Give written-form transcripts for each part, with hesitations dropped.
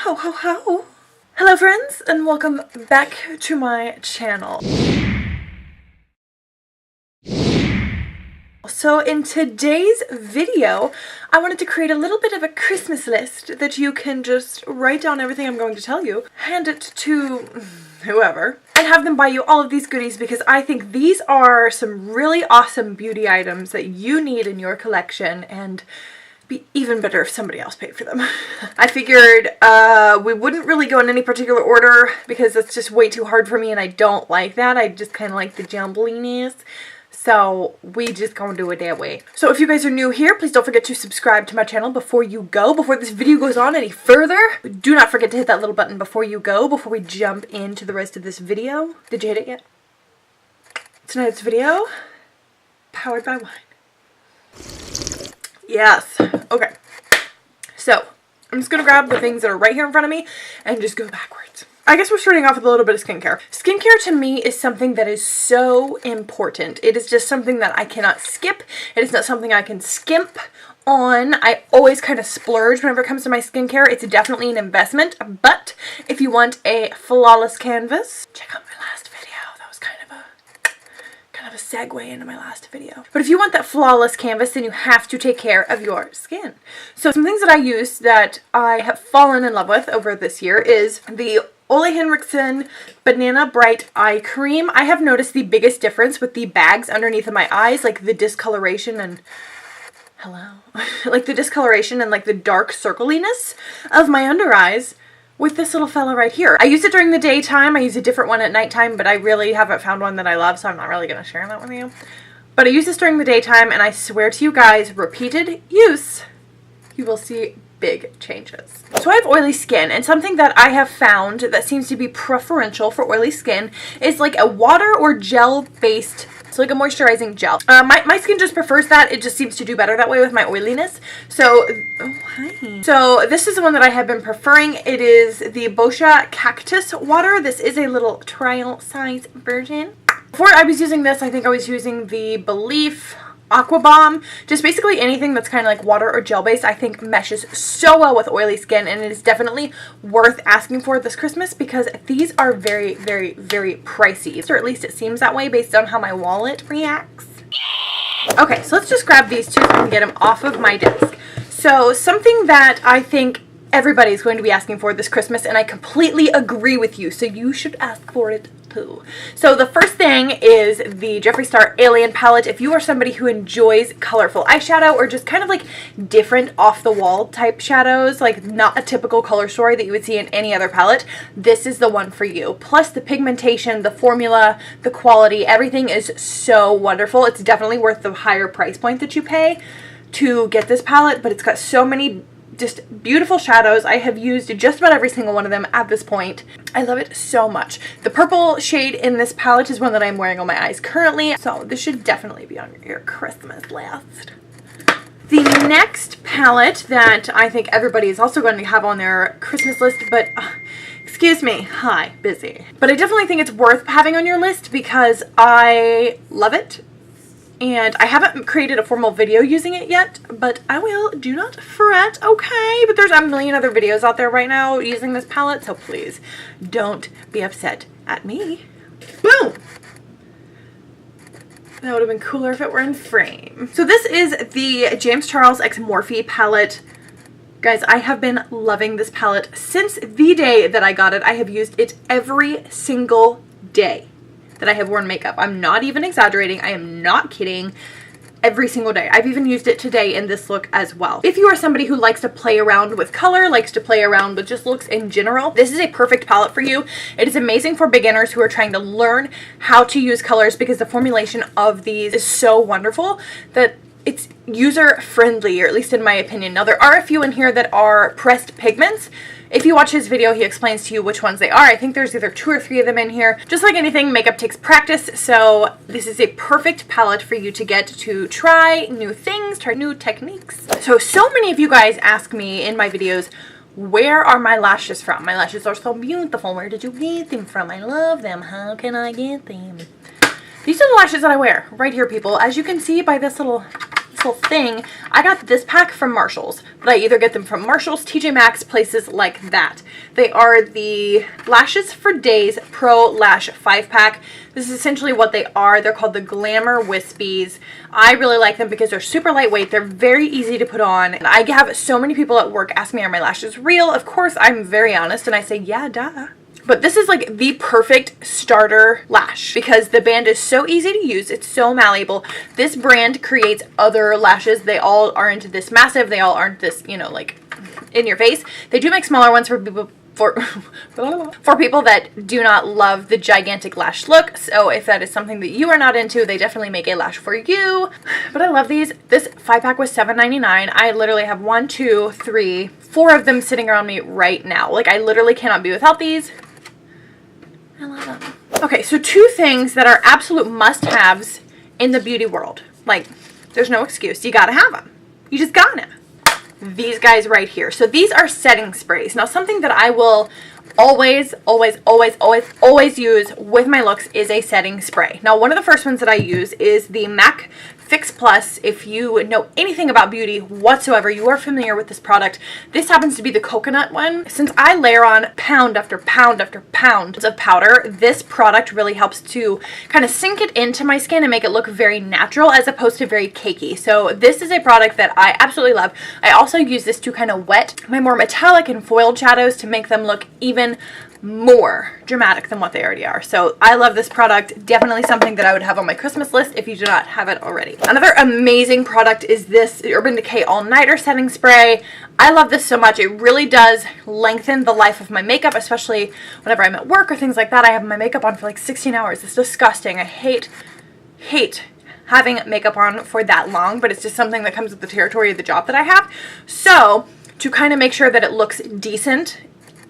Ho ho ho! Hello friends, and welcome back to my channel. So in today's video, I wanted to create a little bit of a Christmas list that you can just write down everything I'm going to tell you, hand it to whoever, and have them buy you all of these goodies because I think these are some really awesome beauty items that you need in your collection, and be even better if somebody else paid for them. I figured we wouldn't really go in any particular order because that's just way too hard for me and I don't like that. I just kind of like the jumbliness. So we just gonna do it that way. So if you guys are new here, please don't forget to subscribe to my channel before you go. Before this video goes on any further, do not forget to hit that little button before you go, before we jump into the rest of this video. Did you hit it yet? Tonight's video, powered by wine. Yes. Okay. So, I'm just going to grab the things that are right here in front of me and just go backwards. I guess we're starting off with a little bit of skincare. Skincare to me is something that is so important. It is just something that I cannot skip. It is not something I can skimp on. I always kind of splurge whenever it comes to my skincare. It's definitely an investment, but if you want a flawless canvas, check out my last video. That was kind of a segue into my last video. But if you want that flawless canvas, then you have to take care of your skin. So some things that I use that I have fallen in love with over this year is the Ole Henriksen Banana Bright Eye Cream. I have noticed the biggest difference with the bags underneath of my eyes, like the discoloration and like the discoloration and like the dark circliness of my under eyes with this little fella right here. I use it during the daytime. I use a different one at nighttime, but I really haven't found one that I love, so I'm not really going to share that with you. But I use this during the daytime, and I swear to you guys, repeated use, you will see big changes. So I have oily skin, and something that I have found that seems to be preferential for oily skin is like a water or gel based, so like a moisturizing gel. My skin just prefers that. It just seems to do better that way with my oiliness. So, oh hi. So this is the one that I have been preferring. It is the Boscia Cactus Water. This is a little trial size version. Before I was using this, I think I was using the Belief Aqua Bomb. Just basically anything that's kind of like water or gel based I think meshes so well with oily skin, and it is definitely worth asking for this Christmas because these are very, very, very pricey, or at least it seems that way based on how my wallet reacts. Okay, so let's just grab these two so I can get them off of my desk. So something that I think everybody is going to be asking for this Christmas, and I completely agree with you, so you should ask for it too. So the first thing is the Jeffree Star Alien palette. If you are somebody who enjoys colorful eyeshadow or just kind of like different off-the-wall type shadows, like not a typical color story that you would see in any other palette, this is the one for you. Plus the pigmentation, the formula, the quality, everything is so wonderful. It's definitely worth the higher price point that you pay to get this palette, but it's got so many just beautiful shadows. I have used just about every single one of them at this point. I love it so much. The purple shade in this palette is one that I'm wearing on my eyes currently, so this should definitely be on your Christmas list. The next palette that I think everybody is also going to have on their Christmas list, but excuse me, hi, busy. But I definitely think it's worth having on your list because I love it. And I haven't created a formal video using it yet, but I will. Do not fret, okay? But there's a million other videos out there right now using this palette, so please don't be upset at me. Boom! That would have been cooler if it were in frame. So this is the James Charles X Morphe palette. Guys, I have been loving this palette since the day that I got it. I have used it every single day that I have worn makeup. I'm not even exaggerating. I am not kidding. Every single day. I've even used it today in this look as well. If you are somebody who likes to play around with color, likes to play around with just looks in general, this is a perfect palette for you. It is amazing for beginners who are trying to learn how to use colors because the formulation of these is so wonderful that it's user friendly, or at least in my opinion. Now there are a few in here that are pressed pigments. If you watch his video, he explains to you which ones they are. I think there's either 2 or 3 of them in here. Just like anything, makeup takes practice, so this is a perfect palette for you to get to try new things, try new techniques. So many of you guys ask me in my videos, where are my lashes from? My lashes are so beautiful. Where did you get them from? I love them. How can I get them? These are the lashes that I wear right here, people. As you can see by this little thing, I got this pack from Marshall's, but I either get them from Marshall's, TJ Maxx, places like that. They are the Lashes for Days Pro Lash 5-pack. This is essentially what they are. They're called the Glamour Wispies. I really like them because they're super lightweight. They're very easy to put on. And I have so many people at work ask me, are my lashes real? Of course, I'm very honest and I say, yeah, duh. But this is like the perfect starter lash because the band is so easy to use. It's so malleable. This brand creates other lashes. They all aren't this massive. They all aren't this, you know, like in your face. They do make smaller ones for people for people that do not love the gigantic lash look. So if that is something that you are not into, they definitely make a lash for you. But I love these. This 5-pack was $7.99. I literally have 1, 2, 3, 4 of them sitting around me right now. Like, I literally cannot be without these. I love them. Okay, so 2 things that are absolute must-haves in the beauty world. Like, there's no excuse. You gotta have them. You just gotta. These guys right here. So these are setting sprays. Now, something that I will always use with my looks is a setting spray. Now, one of the first ones that I use is the MAC Fix Plus. If you know anything about beauty whatsoever, you are familiar with this product. This happens to be the coconut one. Since I layer on pound after pound after pound of powder, this product really helps to kind of sink it into my skin and make it look very natural as opposed to very cakey. So this is a product that I absolutely love. I also use this to kind of wet my more metallic and foiled shadows to make them look even more dramatic than what they already are. So I love this product. Definitely something that I would have on my Christmas list if you do not have it already. Another amazing product is this Urban Decay All Nighter Setting Spray. I love this so much. It really does lengthen the life of my makeup, especially whenever I'm at work or things like that. I have my makeup on for like 16 hours. It's disgusting. I hate having makeup on for that long, but it's just something that comes with the territory of the job that I have. So to kind of make sure that it looks decent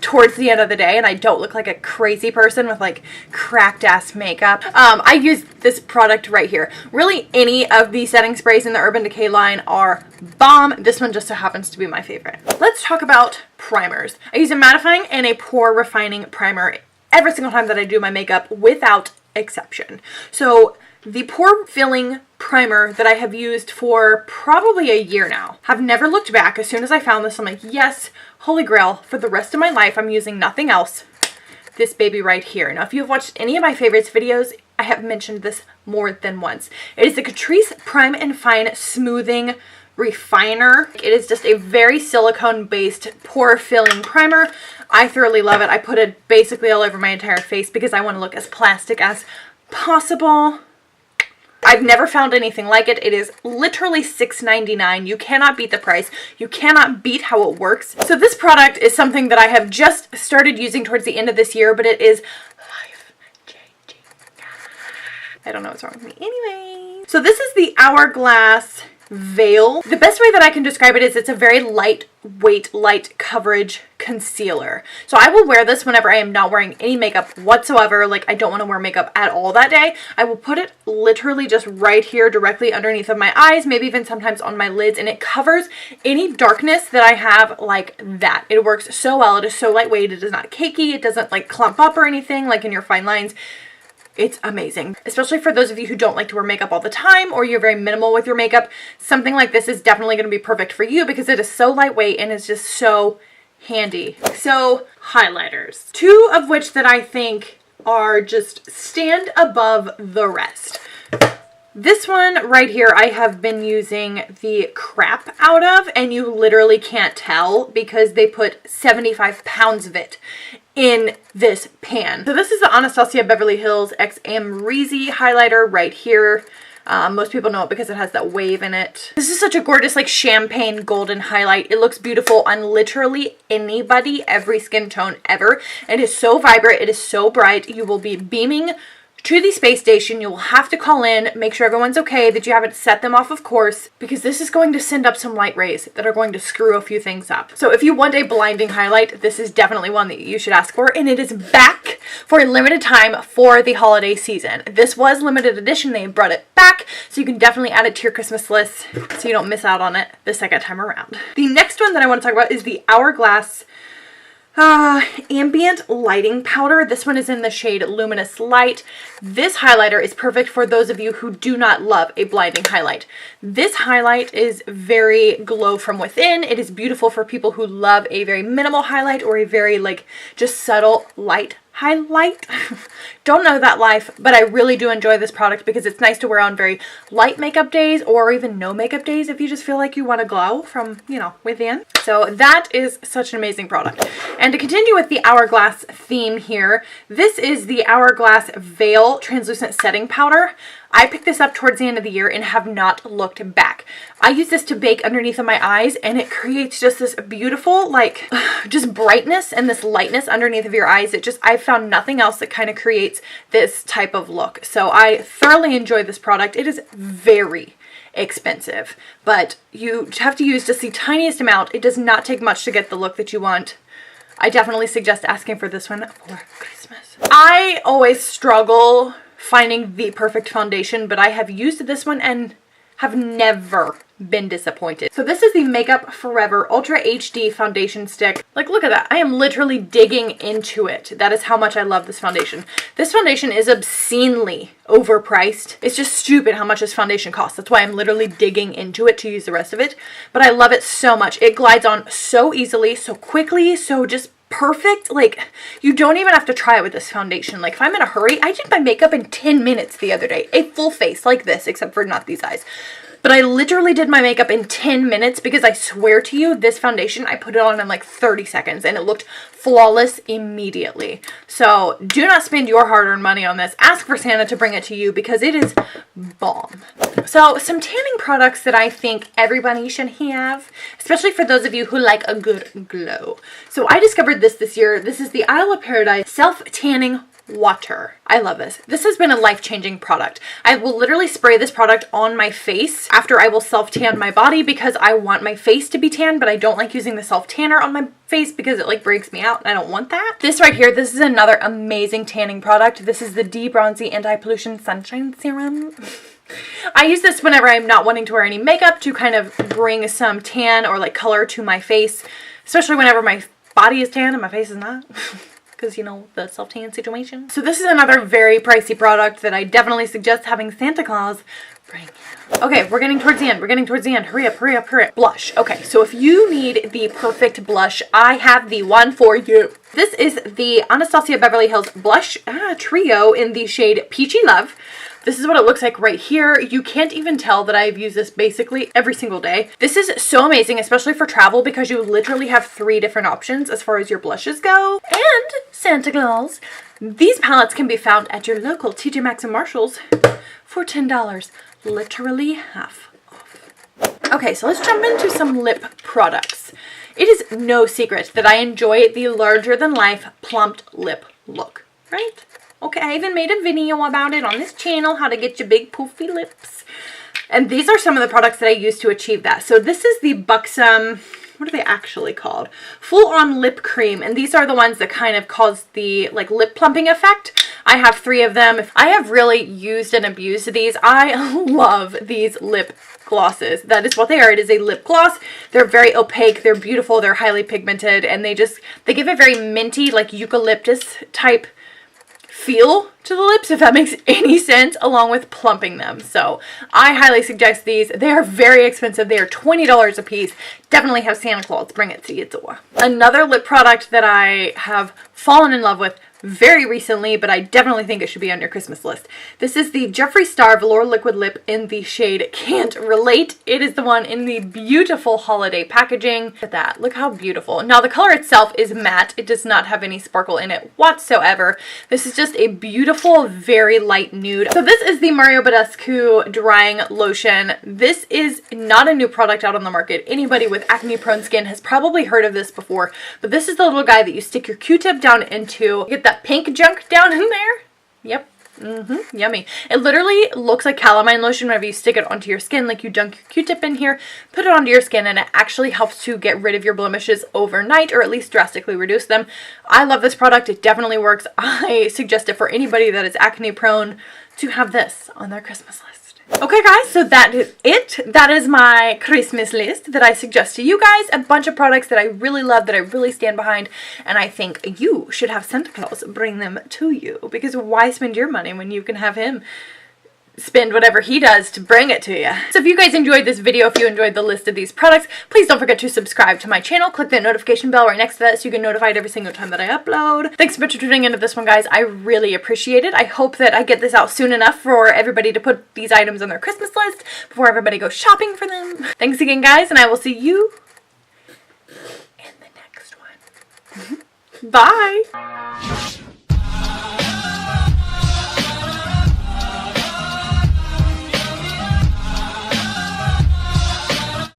towards the end of the day and I don't look like a crazy person with like cracked ass makeup, I use this product right here. Really, any of the setting sprays in the Urban Decay line are bomb. This one just so happens to be my favorite. Let's talk about primers. I use a mattifying and a pore refining primer every single time that I do my makeup without exception. So the pore filling primer that I have used for probably a year now. Have never looked back. As soon as I found this, I'm like, yes, holy grail. For the rest of my life, I'm using nothing else. This baby right here. Now, if you've watched any of my favorites videos, I have mentioned this more than once. It is the Catrice Prime and Fine Smoothing Refiner. It is just a very silicone-based pore filling primer. I thoroughly love it. I put it basically all over my entire face because I want to look as plastic as possible. I've never found anything like it. It is literally $6.99. You cannot beat the price. You cannot beat how it works. So this product is something that I have just started using towards the end of this year, but it is life-changing. I don't know what's wrong with me. Anyway. So this is the Hourglass Veil. The best way that I can describe it is it's a very lightweight, light coverage concealer. So I will wear this whenever I am not wearing any makeup whatsoever. Like, I don't want to wear makeup at all that day. I will put it literally just right here directly underneath of my eyes, maybe even sometimes on my lids, and it covers any darkness that I have like that. It works so well. It is so lightweight. It is not cakey. It doesn't like clump up or anything like in your fine lines. It's amazing, especially for those of you who don't like to wear makeup all the time or you're very minimal with your makeup. Something like this is definitely going to be perfect for you because it is so lightweight and it's just so handy. So, highlighters. 2 of which that I think are just stand above the rest. This one right here I have been using the crap out of, and you literally can't tell because they put 75 pounds of it in this pan. So this is the Anastasia Beverly Hills X Amrezy highlighter right here. Most people know it because it has that wave in it. This is such a gorgeous like champagne golden highlight. It looks beautiful on literally anybody, every skin tone ever. It is so vibrant. It is so bright. You will be beaming to the space station. You will have to call in, make sure everyone's okay, that you haven't set them off, of course, because this is going to send up some light rays that are going to screw a few things up. So if you want a blinding highlight, this is definitely one that you should ask for, and it is back for a limited time for the holiday season. This was limited edition. They brought it back, so you can definitely add it to your Christmas list so you don't miss out on it the second time around. The next one that I want to talk about is the Hourglass Ambient lighting powder. This one is in the shade Luminous Light. This highlighter is perfect for those of you who do not love a blinding highlight. This highlight is very glow from within. It is beautiful for people who love a very minimal highlight or a very like just subtle light highlight. Don't know that life, but I really do enjoy this product because it's nice to wear on very light makeup days or even no makeup days if you just feel like you want to glow from, you know, within. So that is such an amazing product. And to continue with the Hourglass theme here, this is the Hourglass Veil Translucent Setting Powder. I picked this up towards the end of the year and have not looked back. I use this to bake underneath of my eyes and it creates just this beautiful, like, just brightness and this lightness underneath of your eyes. I found nothing else that kind of creates this type of look. So I thoroughly enjoy this product. It is very expensive, but you have to use just the tiniest amount. It does not take much to get the look that you want. I definitely suggest asking for this one for Christmas. I always struggle finding the perfect foundation, but I have used this one and have never been disappointed. So this is the Makeup Forever Ultra HD Foundation Stick. Like, look at that. I am literally digging into it. That is how much I love this foundation. This foundation is obscenely overpriced. It's just stupid how much this foundation costs. That's why I'm literally digging into it to use the rest of it. But I love it so much. It glides on so easily, so quickly, so just perfect. Like, you don't even have to try it with this foundation. Like, if I'm in a hurry, I did my makeup in 10 minutes the other day. A full face like this, except for not these eyes. But I literally did my makeup in 10 minutes because I swear to you, this foundation, I put it on in like 30 seconds and it looked flawless immediately. So do not spend your hard-earned money on this. Ask for Santa to bring it to you because it is bomb. So some tanning products that I think everybody should have, especially for those of you who like a good glow. So I discovered this year. This is the Isle of Paradise Self-Tanning Water. I love this. This has been a life-changing product. I will literally spray this product on my face after I will self-tan my body because I want my face to be tan, but I don't like using the self-tanner on my face because it like breaks me out and I don't want that. This right here, this is another amazing tanning product. This is the D-Bronzy Anti-Pollution Sunshine Serum. I use this whenever I'm not wanting to wear any makeup to kind of bring some tan or like color to my face, especially whenever my body is tan and my face is not. Because, you know, the self-tan situation. So this is another very pricey product that I definitely suggest having Santa Claus bring. Okay, we're getting towards the end. We're getting towards the end. Hurry up, hurry up, hurry up. Blush. Okay, so if you need the perfect blush, I have the one for you. This is the Anastasia Beverly Hills Blush Trio in the shade Peachy Love. This is what it looks like right here. You can't even tell that I've used this basically every single day. This is so amazing, especially for travel, because you literally have 3 different options as far as your blushes go. And Santa Claus, these palettes can be found at your local TJ Maxx and Marshalls for $10, literally half off. Okay, so let's jump into some lip products. It is no secret that I enjoy the larger than life plumped lip look, right? Okay, I even made a video about it on this channel, how to get your big poofy lips. And these are some of the products that I use to achieve that. So this is the Buxom, what are they actually called? Full on lip cream. And these are the ones that kind of cause the like lip plumping effect. I have 3 of them. I have really used and abused these. I love these lip glosses. That is what they are. It is a lip gloss. They're very opaque. They're beautiful. They're highly pigmented. And they give a very minty, like eucalyptus type feel to the lips, if that makes any sense, along with plumping them. So I highly suggest these. They are very expensive. They are $20 a piece. Definitely have Santa Claus bring it to you. Another lip product that I have fallen in love with very recently, but I definitely think it should be on your Christmas list. This is the Jeffree Star Velour Liquid Lip in the shade Can't Relate. It is the one in the beautiful holiday packaging. Look at that. Look how beautiful. Now the color itself is matte. It does not have any sparkle in it whatsoever. This is just a beautiful, very light nude. So this is the Mario Badescu Drying Lotion. This is not a new product out on the market. Anybody with acne prone skin has probably heard of this before, but this is the little guy that you stick your Q-tip down into. Get that pink junk down in there. Yep. Yummy. It literally looks like calamine lotion whenever you stick it onto your skin, like you dunk your Q-tip in here, put it onto your skin, and it actually helps to get rid of your blemishes overnight, or at least drastically reduce them. I love this product. It definitely works. I suggest it for anybody that is acne prone to have this on their Christmas list. Okay guys, so that is it. That is my Christmas list that I suggest to you guys. A bunch of products that I really love, that I really stand behind, and I think you should have Santa Claus bring them to you, because why spend your money when you can have him spend whatever he does to bring it to you. So if you guys enjoyed this video, if you enjoyed the list of these products, please don't forget to subscribe to my channel. Click that notification bell right next to that so you get notified every single time that I upload. Thanks so much for tuning into this one, guys. I really appreciate it. I hope that I get this out soon enough for everybody to put these items on their Christmas list before everybody goes shopping for them. Thanks again, guys, and I will see you in the next one. Bye!